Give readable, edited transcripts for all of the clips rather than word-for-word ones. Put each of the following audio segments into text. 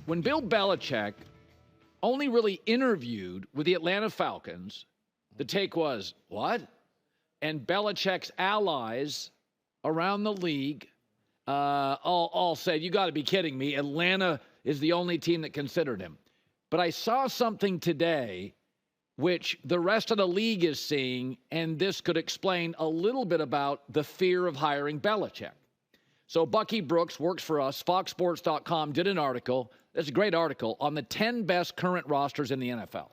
when Bill Belichick only really interviewed with the Atlanta Falcons, the take was, what? And Belichick's allies around the league all said, you got to be kidding me. Atlanta is the only team that considered him. But I saw something today which the rest of the league is seeing, and this could explain a little bit about the fear of hiring Belichick. So Bucky Brooks works for us. FoxSports.com did an article. It's a great article on the 10 best current rosters in the NFL.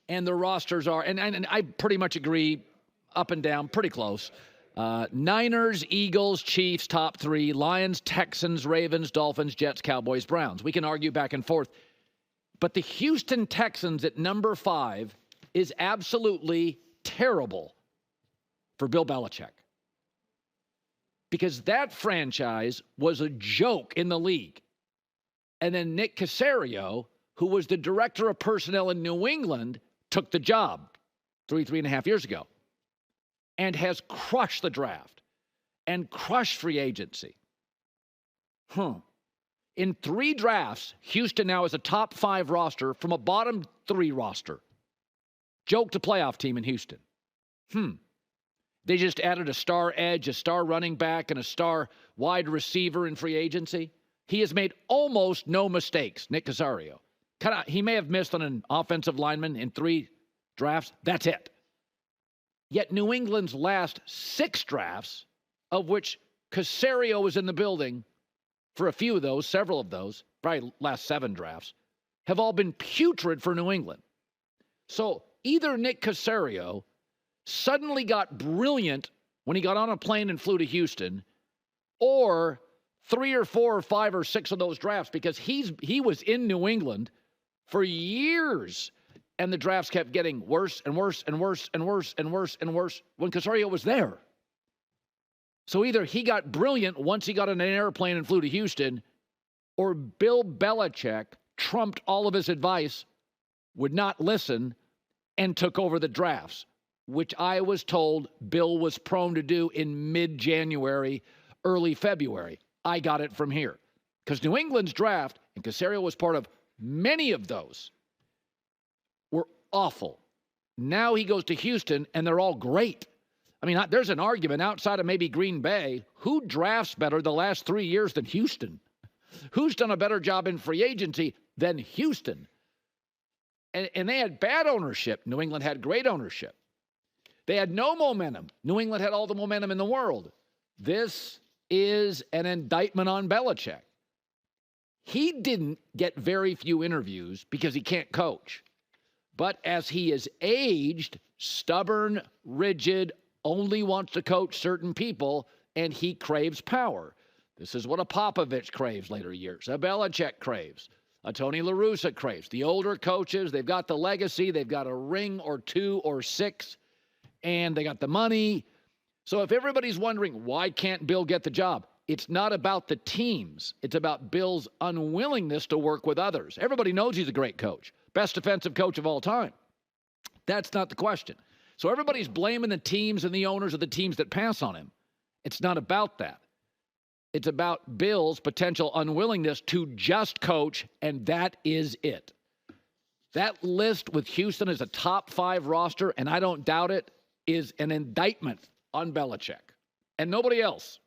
And the rosters are, and I pretty much agree, up and down, pretty close. Niners, Eagles, Chiefs, top 3. Lions, Texans, Ravens, Dolphins, Jets, Cowboys, Browns. We can argue back and forth. But the Houston Texans at number 5 is absolutely terrible for Bill Belichick. Because that franchise was a joke in the league. And then Nick Caserio, who was the director of personnel in New England, took the job 3.5 years ago and has crushed the draft and crushed free agency. In 3 drafts, Houston now is a top 5 roster from a bottom 3 roster. Joke to playoff team in Houston. They just added a star edge, a star running back, and a star wide receiver in free agency. He has made almost no mistakes, Nick Caserio. He may have missed on an offensive lineman in 3 drafts. That's it. Yet New England's last 6 drafts, of which Caserio was in the building for a few of those, several of those, probably last 7 drafts, have all been putrid for New England. So either Nick Caserio suddenly got brilliant when he got on a plane and flew to Houston, or 3 or 4 or 5 or 6 of those drafts, because he was in New England for years, and the drafts kept getting worse and worse and worse and worse and worse and worse when Caserio was there. So either he got brilliant once he got on an airplane and flew to Houston, or Bill Belichick trumped all of his advice, would not listen, and took over the drafts, which I was told Bill was prone to do in mid-January, early February. I got it from here. Because New England's draft, and Caserio was part of many of those, were awful. Now he goes to Houston, and they're all great. I mean, there's an argument outside of maybe Green Bay. Who drafts better the last 3 years than Houston? Who's done a better job in free agency than Houston? And they had bad ownership. New England had great ownership. They had no momentum. New England had all the momentum in the world. This is an indictment on Belichick. He didn't get very few interviews because he can't coach. But as he is aged, stubborn, rigid, only wants to coach certain people, and he craves power. This is what a Popovich craves later years. A Belichick craves. A Tony La Russa craves. The older coaches, they've got the legacy. They've got a ring or 2 or 6, and they got the money. So if everybody's wondering, why can't Bill get the job? It's not about the teams. It's about Bill's unwillingness to work with others. Everybody knows he's a great coach. Best defensive coach of all time. That's not the question. So everybody's blaming the teams and the owners of the teams that pass on him. It's not about that. It's about Bill's potential unwillingness to just coach, and that is it. That list with Houston as a top 5 roster, and I don't doubt it, is an indictment on Belichick and nobody else.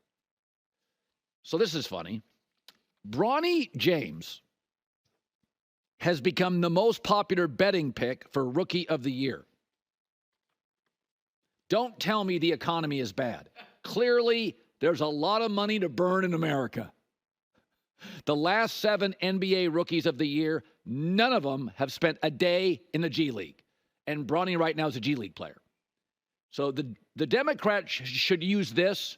So this is funny. Bronny James has become the most popular betting pick for Rookie of the Year. Don't tell me the economy is bad. Clearly, there's a lot of money to burn in America. The last 7 NBA Rookies of the Year, none of them have spent a day in the G League. And Bronny right now is a G League player. So the Democrats should use this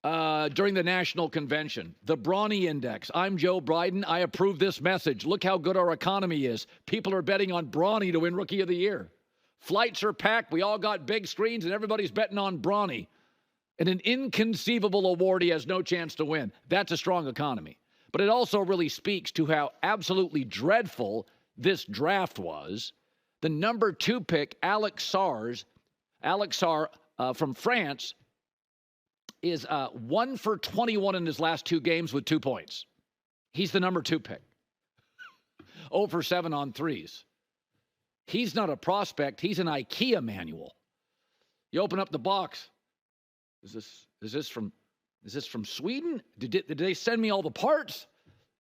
during the national convention. The Bronny Index. I'm Joe Biden. I approve this message. Look how good our economy is. People are betting on Bronny to win Rookie of the Year. Flights are packed. We all got big screens, and everybody's betting on Bronny. And an inconceivable award he has no chance to win. That's a strong economy. But it also really speaks to how absolutely dreadful this draft was. The number 2 pick, Alex Sarr from France, is 1 for 21 in his last 2 games with 2 points. He's the number 2 pick. 0 for 7 on threes. He's not a prospect. He's an IKEA manual. You open up the box. Is this from Sweden? Did they send me all the parts?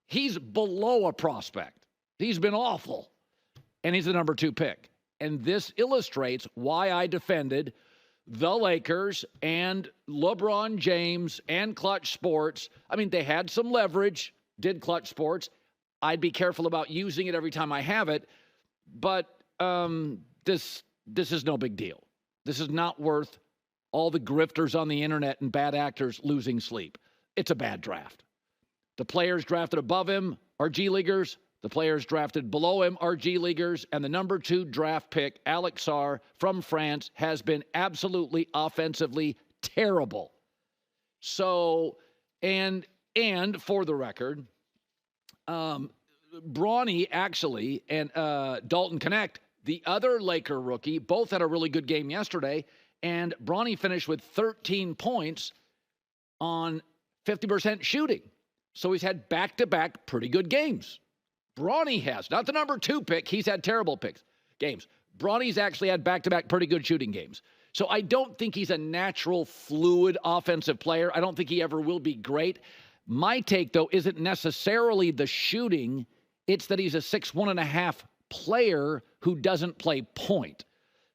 He's below a prospect. He's been awful. And he's the number 2 pick. And this illustrates why I defended the Lakers and LeBron James and Clutch Sports. I mean, they had some leverage, did Clutch Sports. I'd be careful about using it every time I have it. But this is no big deal. This is not worth all the grifters on the internet and bad actors losing sleep. It's a bad draft. The players drafted above him are G-Leaguers. The players drafted below him are G-Leaguers. And the number 2 draft pick, Alex Sarr from France, has been absolutely offensively terrible. So, and for the record, Bronny actually and Dalton Connect, the other Laker rookie, both had a really good game yesterday. And Bronny finished with 13 points on 50% shooting. So he's had back-to-back pretty good games. Bronny has, not the number 2 pick. He's had terrible games. Bronny's actually had back-to-back pretty good shooting games. So I don't think he's a natural, fluid offensive player. I don't think he ever will be great. My take, though, isn't necessarily the shooting. It's that he's a 6'1.5" player who doesn't play point.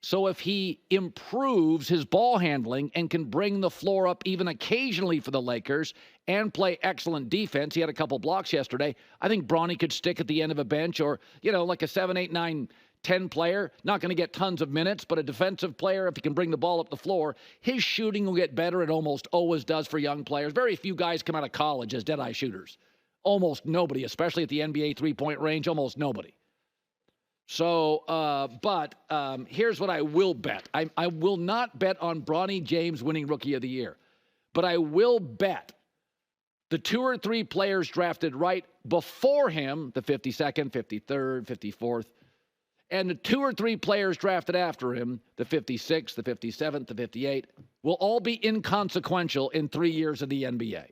So if he improves his ball handling and can bring the floor up even occasionally for the Lakers and play excellent defense, he had a couple blocks yesterday, I think Bronny could stick at the end of a bench or, like a 7, 8, 9, 10 player. Not going to get tons of minutes, but a defensive player, if he can bring the ball up the floor, his shooting will get better. It almost always does for young players. Very few guys come out of college as dead-eye shooters. Almost nobody, especially at the NBA three-point range, almost nobody. So, but here's what I will bet. I will not bet on Bronny James winning Rookie of the Year, but I will bet the 2 or 3 players drafted right before him, the 52nd, 53rd, 54th, and the 2 or 3 players drafted after him, the 56th, the 57th, the 58th, will all be inconsequential in 3 years of the NBA.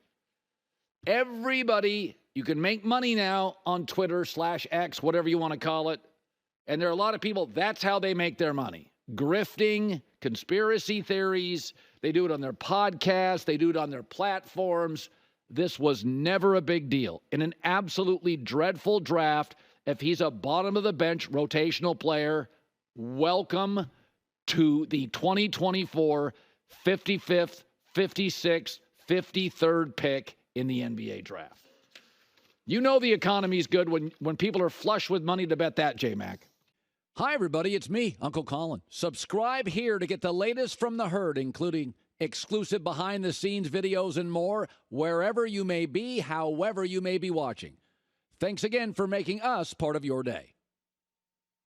Everybody, you can make money now on Twitter /X, whatever you want to call it. And there are a lot of people, that's how they make their money. Grifting, conspiracy theories. They do it on their podcasts. They do it on their platforms. This was never a big deal. In an absolutely dreadful draft, if he's a bottom-of-the-bench rotational player, welcome to the 2024 55th, 56th, 53rd pick in the NBA draft. You know the economy's good when people are flush with money to bet that, J-Mac. Hi, everybody. It's me, Uncle Colin. Subscribe here to get the latest from the herd, including exclusive behind-the-scenes videos and more, wherever you may be, however you may be watching. Thanks again for making us part of your day.